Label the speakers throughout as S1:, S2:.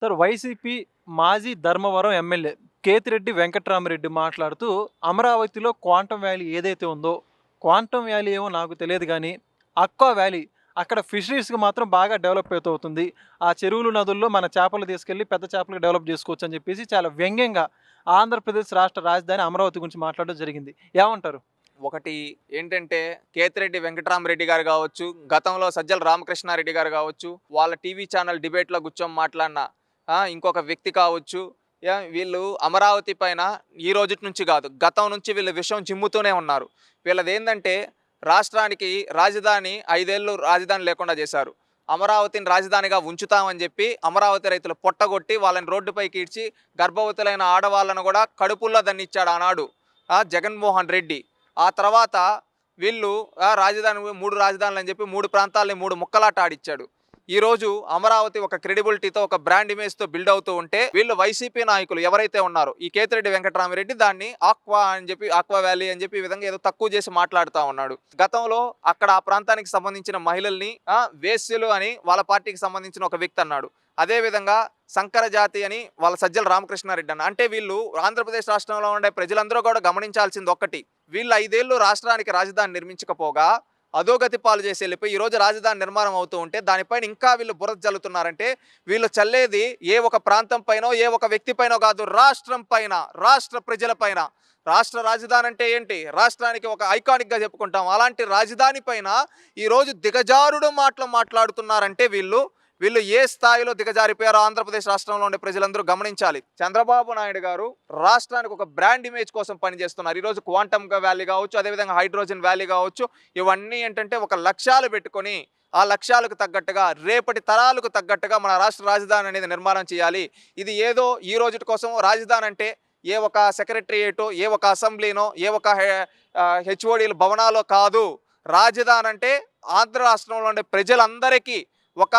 S1: Sir YCP మాజీ Dharmavaram MLA Kethireddy Venkatrama Reddy మాట్లాడుతూ అమరావతిలో క్వాంటం వ్యాలీ ఏదైతే ఉందో, క్వాంటం వ్యాలీ ఏమో నాకు తెలియదు గానీ, అక్వా వ్యాలీ అక్కడ ఫిషరీస్‌కి మాత్రం బాగా డెవలప్ అవుతుంది. ఆ చెరువులు, నదుల్లో మన చేపలు తీసుకెళ్ళి పెద్ద చేపలుగా డెవలప్ చేసుకోవచ్చు అని చెప్పేసి చాలా వ్యంగ్యంగా ఆంధ్రప్రదేశ్ రాష్ట్ర రాజధాని అమరావతి గురించి మాట్లాడడం జరిగింది. ఏమంటారు?
S2: ఒకటి ఏంటంటే కేతిరెడ్డి వెంకటరామరెడ్డి గారు కావచ్చు, గతంలో సజ్జల రామకృష్ణారెడ్డి గారు కావచ్చు, వాళ్ళ టీవీ ఛానల్ డిబేట్‌లో కూర్చొని మాట్లాడిన ఇంకొక వ్యక్తి కావచ్చు. వీళ్ళు అమరావతి పైన ఈ రోజుటి నుంచి కాదు, గతం నుంచి వీళ్ళు విషం చిమ్ముతూనే ఉన్నారు. వీళ్ళదేందంటే రాష్ట్రానికి రాజధాని 5 ఏళ్ళు రాజధాని లేకుండా చేశారు. అమరావతిని రాజధానిగా ఉంచుతామని చెప్పి అమరావతి రైతులు పొట్టగొట్టి వాళ్ళని రోడ్డుపైకి ఈడ్చి గర్భవతులైన ఆడవాళ్ళను కూడా కడుపుల్లో దన్నిచ్చాడు ఆనాడు జగన్మోహన్ రెడ్డి. ఆ తర్వాత వీళ్ళు రాజధాని 3 రాజధానులు అని చెప్పి 3 ప్రాంతాలని 3 ముక్కలాట ఆడిచ్చాడు. ఈరోజు అమరావతి ఒక క్రెడిబిలిటీతో, ఒక బ్రాండ్ ఇమేజ్తో బిల్డ్ అవుతూ ఉంటే వీళ్ళు వైసీపీ నాయకులు ఎవరైతే ఉన్నారో ఈ కేతిరెడ్డి వెంకటరామరెడ్డి దాన్ని ఆక్వా అని చెప్పి, ఆక్వా వ్యాలీ అని చెప్పి ఈ విధంగా ఏదో తక్కువ చేసి మాట్లాడుతూ ఉన్నాడు. గతంలో అక్కడ ఆ ప్రాంతానికి సంబంధించిన మహిళల్ని వేశ్యలు అని వాళ్ళ పార్టీకి సంబంధించిన ఒక వ్యక్తి అన్నాడు. అదేవిధంగా సంకర జాతి అని వాళ్ళ సజ్జల రామకృష్ణారెడ్డి అన్న. అంటే వీళ్ళు ఆంధ్రప్రదేశ్ రాష్ట్రంలో ఉండే ప్రజలందరూ కూడా గమనించాల్సింది ఒక్కటి, వీళ్ళు 5 ఏళ్ళు రాష్ట్రానికి రాజధాని నిర్మించకపోగా అధోగతి పాలు చేసి వెళ్ళిపోయి ఈరోజు రాజధాని నిర్మాణం అవుతూ ఉంటే దానిపైన ఇంకా వీళ్ళు బురద జల్లుతున్నారంటే వీళ్ళు చల్లేది ఏ ఒక ప్రాంతం పైనో, ఏ ఒక వ్యక్తి పైనో కాదు, రాష్ట్రం పైన, రాష్ట్ర ప్రజల పైన. రాష్ట్ర రాజధాని అంటే ఏంటి? రాష్ట్రానికి ఒక ఐకానిక్గా చెప్పుకుంటాం. అలాంటి రాజధాని పైన ఈరోజు దిగజారుడు మాటలు మాట్లాడుతున్నారంటే వీళ్ళు ఏ స్థాయిలో దిగజారిపోయారో ఆంధ్రప్రదేశ్ రాష్ట్రంలో ఉండే ప్రజలందరూ గమనించాలి. చంద్రబాబు నాయుడు గారు రాష్ట్రానికి ఒక బ్రాండ్ ఇమేజ్ కోసం పనిచేస్తున్నారు. ఈరోజు క్వాంటమ్ వ్యాలీ కావచ్చు, అదేవిధంగా హైడ్రోజన్ వ్యాలీ కావచ్చు, ఇవన్నీ ఏంటంటే ఒక లక్ష్యాలు పెట్టుకొని ఆ లక్ష్యాలకు తగ్గట్టుగా, రేపటి తరాలకు తగ్గట్టుగా మన రాష్ట్ర రాజధాని అనేది నిర్మాణం చేయాలి. ఇది ఏదో ఈ రోజు కోసం రాజధాని అంటే ఏ ఒక సెక్రటరియేటో, ఏ ఒక అసెంబ్లీనో, ఏ ఒక హెచ్ఓడీల భవనాలో కాదు. రాజధాని అంటే ఆంధ్ర రాష్ట్రంలో ఉండే ప్రజలందరికీ ఒక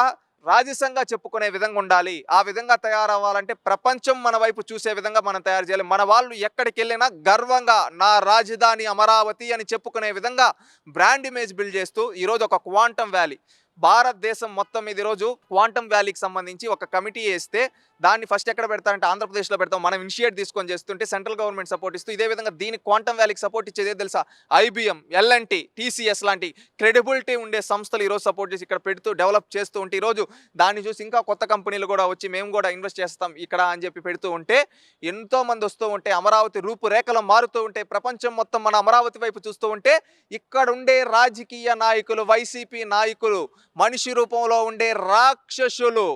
S2: రాజసంగా చెప్పుకునే విధంగా ఉండాలి. ఆ విధంగా తయారవ్వాలంటే ప్రపంచం మన వైపు చూసే విధంగా మనం తయారు చేయాలి. మన వాళ్ళు ఎక్కడికి వెళ్ళినా గర్వంగా నా రాజధాని అమరావతి అని చెప్పుకునే విధంగా బ్రాండ్ ఇమేజ్ బిల్డ్ చేస్తూ ఈరోజు ఒక క్వాంటమ్ వ్యాలీ, భారతదేశం మొత్తం మీద ఈరోజు క్వాంటమ్ వ్యాలీకి సంబంధించి ఒక కమిటీ వేస్తే దాన్ని ఫస్ట్ ఎక్కడ పెడతారంటే ఆంధ్రప్రదేశ్లో పెడతాం. మనం ఇనిషియేట్ తీసుకొని చేస్తుంటే సెంట్రల్ గవర్నమెంట్ సపోర్ట్ ఇస్తూ, ఇదే విధంగా దీనికి క్వాంటమ్ వ్యాలీకి సపోర్ట్ ఇచ్చేదే తెలుసా? ఐబిఎం, ఎల్ఎన్టీ, టీసీఎస్ లాంటి క్రెడిబిలిటీ ఉండే సంస్థలు ఈరోజు సపోర్ట్ చేసి ఇక్కడ పెడుతూ డెవలప్ చేస్తూ ఉంటే ఈరోజు దాన్ని చూసి ఇంకా కొత్త కంపెనీలు కూడా వచ్చి మేము కూడా ఇన్వెస్ట్ చేస్తాం ఇక్కడ అని చెప్పి పెడుతూ ఉంటే ఎంతోమంది వస్తూ ఉంటే అమరావతి రూపురేఖలు మారుతూ ఉంటే ప్రపంచం మొత్తం మన అమరావతి వైపు చూస్తూ ఉంటే ఇక్కడ ఉండే రాజకీయ నాయకులు, వైసీపీ నాయకులు, మనిషి రూపంలో ఉండే రాక్షసులు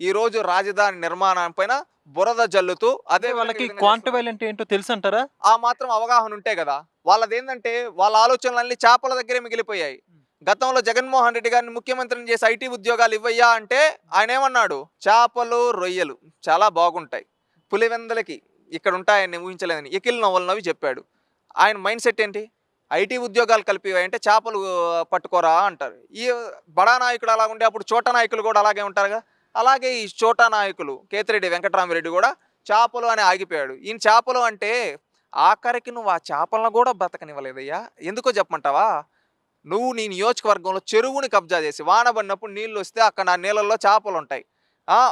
S2: ఈరోజు రాజధాని నిర్మాణం పైన బురద జల్లుతూ అదే
S1: వాళ్ళకి క్వాంటం వ్యాలీ అంటే ఏంటో తెలుసు అంటారా?
S2: ఆ మాత్రం అవగాహన ఉంటే కదా. వాళ్ళదేంటంటే వాళ్ళ ఆలోచనలన్నీ చేపల దగ్గరే మిగిలిపోయాయి. గతంలో జగన్మోహన్ రెడ్డి గారిని ముఖ్యమంత్రిని చేసి ఐటీ ఉద్యోగాలు ఇవ్వయ్యా అంటే ఆయన ఏమన్నాడు? చేపలు, రొయ్యలు చాలా బాగుంటాయి, పులివెందలకి ఇక్కడ ఉంటాయని ఊహించలేదని ఎకిల్ నవ్వులనవి చెప్పాడు. ఆయన మైండ్ సెట్ ఏంటి? ఐటీ ఉద్యోగాలు కలిపివంటే చేపలు పట్టుకోరా అంటారు. ఈ బడా నాయకుడు అలా ఉండే అప్పుడు చోట నాయకులు కూడా అలాగే ఉంటారుగా. అలాగే ఈ చోటా నాయకులు కేతిరెడ్డి వెంకటరామరెడ్డి కూడా చేపలు అని ఆగిపోయాడు. ఈయన చేపలు అంటే ఆఖరికి నువ్వు ఆ చేపలను కూడా బ్రతకనివ్వలేదయ్యా. ఎందుకో చెప్పమంటావా? నువ్వు నీ నియోజకవర్గంలో చెరువుని కబ్జా చేసి వాన పడినప్పుడు నీళ్ళు వస్తే అక్కడ ఆ నీళ్ళల్లో చేపలు ఉంటాయి.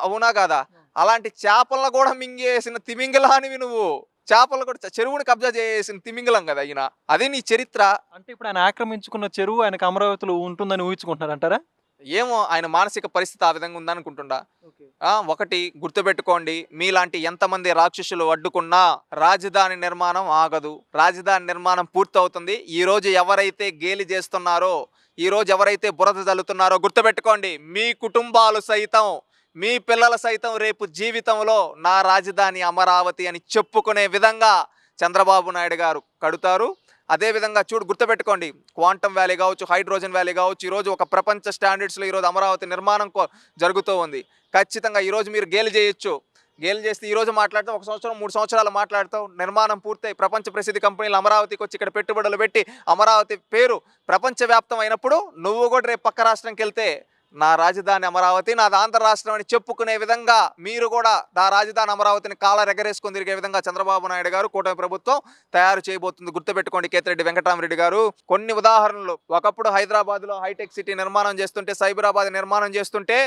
S2: అవునా కాదా? అలాంటి చేపలను కూడా మింగేసిన తిమింగలానివి నువ్వు. చేపలు కూడా చెరువుని కబ్జా చేసిన తిమింగలం కదా ఈయన. అదే నీ చరిత్ర.
S1: అంటే ఇప్పుడు ఆయన ఆక్రమించుకున్న చెరువు ఆయనకు అమరావతిలో ఉంటుందని ఊహించుకుంటున్నారంటారా?
S2: ఏమో ఆయన మానసిక పరిస్థితి ఆ విధంగా ఉందనుకుంటుండా. ఒకటి గుర్తుపెట్టుకోండి, మీలాంటి ఎంతమంది రాక్షసులు అడ్డుకున్నా రాజధాని నిర్మాణం ఆగదు. రాజధాని నిర్మాణం పూర్తవుతుంది. ఈ రోజు ఎవరైతే గేలి చేస్తున్నారో, ఈ రోజు ఎవరైతే బురద జల్లుతున్నారో గుర్తుపెట్టుకోండి, మీ కుటుంబాలు సైతం, మీ పిల్లల సైతం రేపు జీవితంలో నా రాజధాని అమరావతి అని చెప్పుకునే విధంగా చంద్రబాబు నాయుడు గారు కడుతారు. అదేవిధంగా గుర్తుపెట్టుకోండి, క్వాంటమ్ వ్యాలీ కావచ్చు, హైడ్రోజన్ వ్యాలీ కావచ్చు, ఈరోజు ఒక ప్రపంచ స్టాండర్డ్స్లో ఈరోజు అమరావతి నిర్మాణం జరుగుతూ ఉంది. ఖచ్చితంగా ఈరోజు మీరు గేలి చేయొచ్చు. గేలి చేస్తే ఈరోజు మాట్లాడితే 1 సంవత్సరం 3 సంవత్సరాలు మాట్లాడతావు, నిర్మాణం పూర్తయి ప్రపంచ ప్రసిద్ధి కంపెనీలు అమరావతికి వచ్చి ఇక్కడ పెట్టుబడులు పెట్టి అమరావతి పేరు ప్రపంచవ్యాప్తం అయినప్పుడు నువ్వు కూడా రేపు పక్క రాష్ట్రంకి వెళ్తే నా రాజధాని అమరావతి, నాది ఆంధ్ర రాష్ట్రం అని చెప్పుకునే విధంగా మీరు కూడా నా రాజధాని అమరావతిని కాలర్ ఎగరేసుకొని తిరిగే విధంగా చంద్రబాబు నాయుడు గారు, కూటమి ప్రభుత్వం తయారు చేయబోతుంది. గుర్తుపెట్టుకోండి కేతిరెడ్డి వెంకటరామరెడ్డి గారు. కొన్ని ఉదాహరణలు, ఒకప్పుడు హైదరాబాద్లో హైటెక్ సిటీ నిర్మాణం చేస్తుంటే, సైబరాబాద్ నిర్మాణం చేస్తుంటే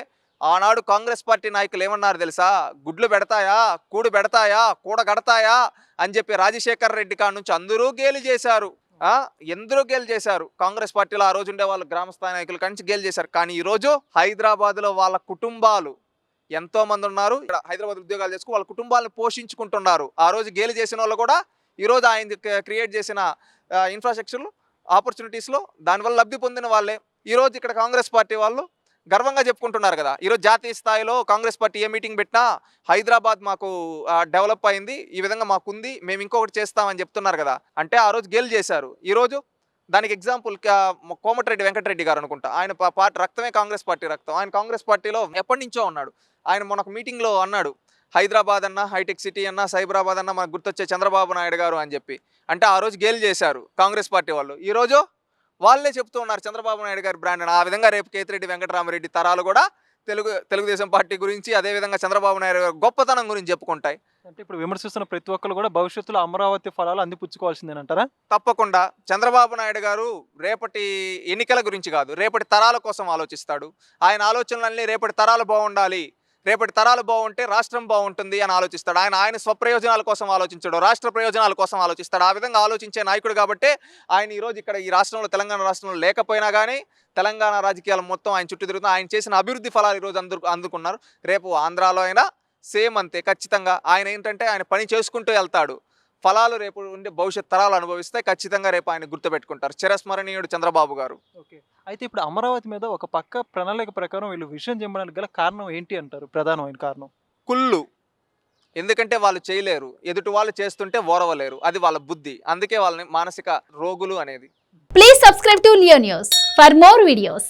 S2: ఆనాడు కాంగ్రెస్ పార్టీ నాయకులు ఏమన్నారు తెలుసా? గుడ్లు పెడతాయా, కూడు పెడతాయా, కూడ కడతాయా అని చెప్పి రాజశేఖర్ రెడ్డి కాడ నుంచి అందరూ గేలి చేశారు. ఎందరో గేలు చేశారు. కాంగ్రెస్ పార్టీలో ఆ రోజు ఉండే వాళ్ళు గ్రామ స్థాయి నాయకులు కంచి గేలు చేశారు. కానీ ఈరోజు హైదరాబాద్లో వాళ్ళ కుటుంబాలు ఎంతో మంది ఉన్నారు. ఇక్కడ హైదరాబాద్ ఉద్యోగాలు చేసుకుని వాళ్ళ కుటుంబాలను పోషించుకుంటున్నారు. ఆ రోజు గేలు చేసిన వాళ్ళు కూడా ఈరోజు ఆయన క్రియేట్ చేసిన ఇన్ఫ్రాస్ట్రక్చర్లు, ఆపర్చునిటీస్లో దానివల్ల లబ్ధి పొందిన వాళ్ళే ఈరోజు ఇక్కడ కాంగ్రెస్ పార్టీ వాళ్ళు గర్వంగా చెప్పుకుంటున్నారు కదా. ఈరోజు జాతీయ స్థాయిలో కాంగ్రెస్ పార్టీ ఏ మీటింగ్ పెట్టినా హైదరాబాద్ మాకు డెవలప్ అయింది, ఈ విధంగా మాకుంది, మేము ఇంకొకటి చేస్తామని చెప్తున్నారు కదా. అంటే ఆ రోజు గేలు చేశారు. ఈరోజు దానికి ఎగ్జాంపుల్ కోమటిరెడ్డి వెంకటరెడ్డి గారు అనుకుంటా. ఆయన పార్టీ రక్తమే కాంగ్రెస్ పార్టీ రక్తం. ఆయన కాంగ్రెస్ పార్టీలో ఎప్పటి నుంచో ఉన్నాడు. ఆయన మొన్న ఒక మీటింగ్లో అన్నాడు, హైదరాబాద్ అన్న, హైటెక్ సిటీ అన్న, సైబరాబాద్ అన్న మనకు గుర్తొచ్చే చంద్రబాబు నాయుడు గారు అని చెప్పి. అంటే ఆ రోజు గేలు చేశారు కాంగ్రెస్ పార్టీ వాళ్ళు. ఈరోజు వాళ్ళే చెప్తూ ఉన్నారు చంద్రబాబు నాయుడు గారి బ్రాండ్. ఆ విధంగా రేపు కేతిరెడ్డి వెంకటరామరెడ్డి తరాలు కూడా తెలుగుదేశం పార్టీ గురించి, అదేవిధంగా చంద్రబాబు నాయుడు గారి గొప్పతనం గురించి చెప్పుకుంటాయి.
S1: అంటే ఇప్పుడు విమర్శిస్తున్న ప్రతి ఒక్కరు కూడా భవిష్యత్తులో అమరావతి ఫలాలు అందిపుచ్చుకోవాల్సిందేనంటారా?
S2: తప్పకుండా. చంద్రబాబు నాయుడు గారు రేపటి ఎన్నికల గురించి కాదు, రేపటి తరాల కోసం ఆలోచిస్తాడు. ఆయన ఆలోచనలన్నీ రేపటి తరాలు బాగుండాలి, రేపటి తరాలు బాగుంటే రాష్ట్రం బాగుంటుంది అని ఆలోచిస్తాడు. ఆయన స్వప్రయోజనాల కోసం ఆలోచించాడు, రాష్ట్ర ప్రయోజనాల కోసం ఆలోచిస్తాడు. ఆ విధంగా ఆలోచించే నాయకుడు కాబట్టి ఆయన ఈరోజు ఇక్కడ ఈ రాష్ట్రంలో, తెలంగాణ రాష్ట్రంలో లేకపోయినా కానీ తెలంగాణ రాజకీయాలు మొత్తం ఆయన చుట్టూ తిరుగుతున్న ఆయన చేసిన అభివృద్ధి ఫలాలు ఈరోజు అందుకున్నారు. రేపు ఆంధ్రాలో అయినా సేమ్ అంతే ఖచ్చితంగా. ఆయన ఏంటంటే ఆయన పని చేసుకుంటూ వెళ్తాడు. ఫలాలు రేపు ఉండే భవిష్యత్ తరాలు అనుభవిస్తే ఖచ్చితంగా రేపు ఆయన గుర్తుపెట్టుకుంటారు. చిరస్మరణీయుడు చంద్రబాబు గారు.
S1: ఓకే. అయితే ఇప్పుడు అమరావతి మీద ఒక పక్క ప్రణాళిక ప్రకారం వీళ్ళు విషయం చెప్పడానికి గల కారణం ఏంటి అంటారు? ప్రధానమైన కారణం
S2: కుళ్ళు. ఎందుకంటే వాళ్ళు చేయలేరు, ఎదుటి వాళ్ళు చేస్తుంటే ఓరవలేరు, అది వాళ్ళ బుద్ధి. అందుకే వాళ్ళని మానసిక రోగులు అనేది.
S3: Please subscribe to Leo News for more videos.